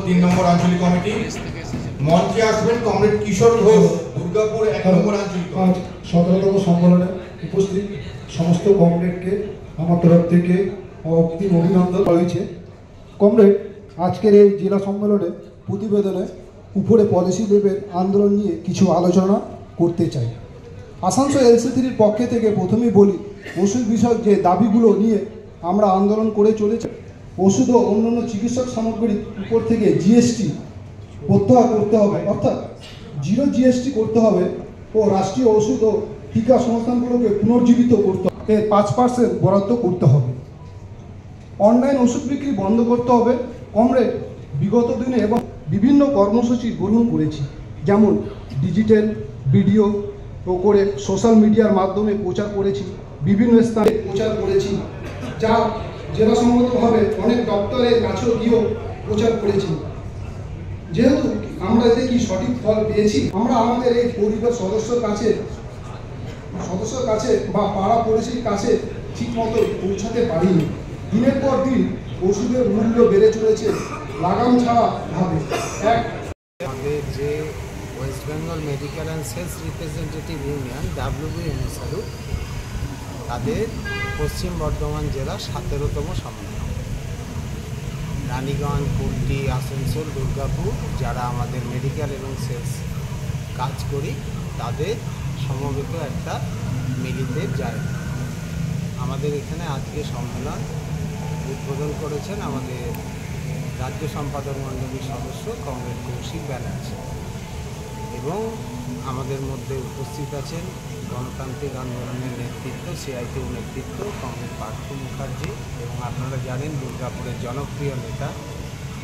3 নম্বর আঞ্চলিক কমিটি। মঞ্চে আসবেন কমরেড কিশোর ঘোষ, দুর্গাপুর 1 নম্বর আঞ্চলিক। আজ 17তম সম্মেলনে উপস্থিত সমস্ত কমরেডকে আমার তরফ থেকে অগ্রিম অভিনন্দন রয়েছে। কমরেড, আজকের এই জেলা সম্মেলনে প্রতিবেদনে উপরে পলিসি লেভেল আন্দোলন নিয়ে কিছু আলোচনা করতে চাই। আসানসোল LC3-র পক্ষে থেকে প্রথমেই বলি, ওষুধ বিষয়ক যে দাবিগুলো নিয়ে আমরা আন্দোলন করে চলেছি, ওষুধ ও অন্যান্য চিকিৎসক সামগ্রীর উপর থেকে GST প্রত্যাহার করতে হবে, অর্থাৎ 0 GST করতে হবে ও রাষ্ট্রীয় ওষুধ ও টিকা সংস্থানগুলোকে পুনর্জীবিত করতে হবে, 5% বরাদ্দ করতে হবে। অনলাইন ওষুধ বিক্রি বন্ধ করতে হবে। কমরেড, বিগত দিনে এবং বিভিন্ন কর্মসূচি গ্রহণ করেছি, যেমন ডিজিটাল ভিডিও ও করে সোশ্যাল মিডিয়ার মাধ্যমে প্রচার করেছি, বিভিন্ন স্থানে প্রচার করেছি, যা জেলাসম্মতভাবে অনেক দপ্তরের কাছেও গিয়েও প্রচার করেছি। যেহেতু আমরা এতে কি সঠিক ফল পেয়েছি, আমরা আমাদের এই পরিবার সদস্যর কাছে বা পাড়া পড়োশির কাছে ঠিকমতো পৌঁছাতে পারিনি। দিনের পর দিন ওষুধের মূল্য বেড়ে চলেছে লাগাম ছাড়া ভাবে। আমাদের যে West Bengal medical and sales representative union WBMSRU, তাদের পশ্চিম বর্ধমান জেলা 17তম সম্মেলন। রানীগঞ্জ, কুলটি, আসানসোল, দুর্গাপুর যারা আমাদের মেডিকেল এবং সেলস কাজ করি, তাদের সমবেত একটা মিলিত জায়গা। আমাদের এখানে আজকে সম্মেলন উদ্বোধন করেছেন আমাদের রাজ্য সম্পাদক মণ্ডলীর সদস্য কমরেড কৌশিক ব্যানার্জি, এবং আমাদের মধ্যে উপস্থিত আছেন গণতান্ত্রিক আন্দোলনের নেতৃত্ব, CITU নেতৃত্ব কমরেড পার্থ মুখার্জি, এবং আপনারা জানেন দুর্গাপুরের জনপ্রিয় নেতা,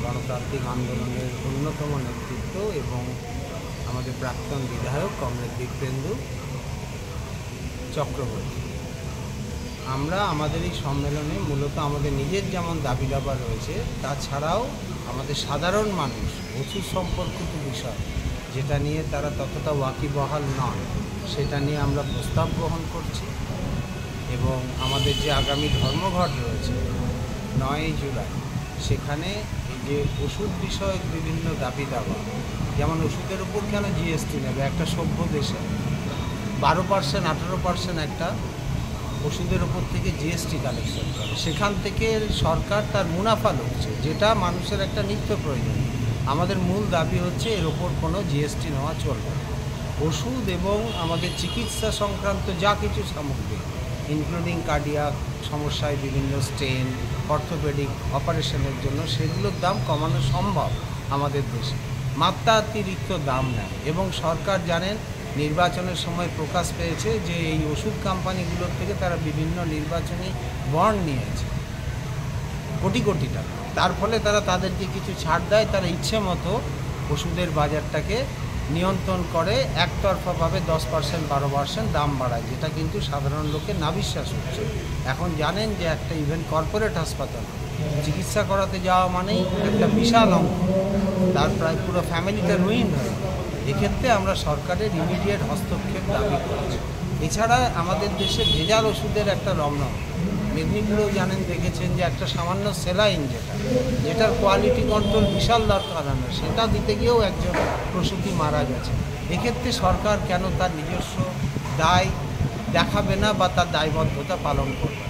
গণতান্ত্রিক আন্দোলনের অন্যতম নেতৃত্ব এবং আমাদের প্রাক্তন বিধায়ক কমরেড দীপেন্দু চক্রবর্তী। আমরা আমাদের এই সম্মেলনে মূলত আমাদের নিজের যেমন দাবি দাবা রয়েছে, তাছাড়াও আমাদের সাধারণ মানুষ ওষুধ সম্পর্কিত বিষয় যেটা নিয়ে তারা ততটা ওয়াকিবহাল নন, সেটা নিয়ে আমরা প্রস্তাব গ্রহণ করছি। এবং আমাদের যে আগামী ধর্মঘট রয়েছে 9 জুলাই, সেখানে এই যে ওষুধ বিষয়ক বিভিন্ন দাবি দাবা, যেমন ওষুধের উপর কেন GST নেবে একটা সভ্য দেশে? 12%, 18% একটা ওষুধের ওপর থেকে GST কালেকশন করে, সেখান থেকে সরকার তার মুনাফা লুটছে, যেটা মানুষের একটা নিত্য প্রয়োজন। আমাদের মূল দাবি হচ্ছে এর ওপর কোনো GST নেওয়া চলবে না। ওষুধ এবং আমাদের চিকিৎসা সংক্রান্ত যা কিছু সামগ্রী, ইনক্লুডিং কার্ডিয়াক সমস্যায় বিভিন্ন স্টেন, অর্থোপেডিক অপারেশনের জন্য, সেগুলোর দাম কমানো সম্ভব আমাদের দেশে। মাত্রাতিরিক্ত দাম নেয়, এবং সরকার জানেন নির্বাচনের সময় প্রকাশ পেয়েছে যে এই ওষুধ কোম্পানিগুলোর থেকে তারা বিভিন্ন নির্বাচনী বন্ড নিয়েছে কোটি কোটি টাকা। তার ফলে তারা তাদেরকে কিছু ছাড় দেয়, তারা ইচ্ছে মতো ওষুধের বাজারটাকে নিয়ন্ত্রণ করে, একতরফাভাবে 10%, 12% দাম বাড়ায়, যেটা কিন্তু সাধারণ লোকের নাবিশ্বাস হচ্ছে। এখন জানেন যে একটা ইভেন কর্পোরেট হাসপাতাল চিকিৎসা করাতে যাওয়া মানেই একটা বিশাল অঙ্ক, তার প্রায় পুরো ফ্যামিলিটা রুইন হয়। এক্ষেত্রে আমরা সরকারের ইমিডিয়েট হস্তক্ষেপ দাবি করছি। এছাড়া আমাদের দেশে ভেজাল ওষুধের একটা রমরম। মেদিনীপুরেও জানেন, দেখেছেন যে একটা সামান্য সেলাইন যেটার কোয়ালিটি কন্ট্রোল বিশাল দরকার, সেটা দিতে গিয়েও একজন প্রসূতি মারা গেছে। এক্ষেত্রে সরকার কেন তার নিজস্ব দায় দেখাবে না বা তার দায়বদ্ধতা পালন করবে?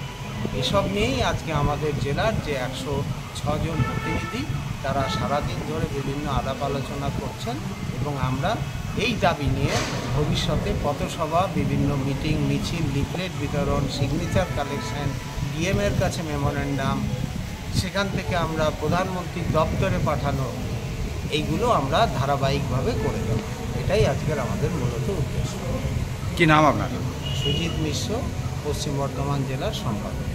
এসব নিয়েই আজকে আমাদের জেলার যে 106 জন প্রতিনিধি, তারা সারাদিন ধরে বিভিন্ন আলাপ আলোচনা করছেন, এবং আমরা এই দাবি নিয়ে ভবিষ্যতে পথসভা, বিভিন্ন মিটিং, মিছিল, লিফলেট বিতরণ, সিগনেচার কালেকশন, DM-এর কাছে মেমোরেন্ডাম, সেখান থেকে আমরা প্রধানমন্ত্রীর দপ্তরে পাঠানো, এইগুলো আমরা ধারাবাহিকভাবে করে দেব। এটাই আজকের আমাদের মূলত উদ্দেশ্য। কি নাম আপনার? সুজিত মিশ্র, পশ্চিম বর্ধমান জেলার সম্পাদক।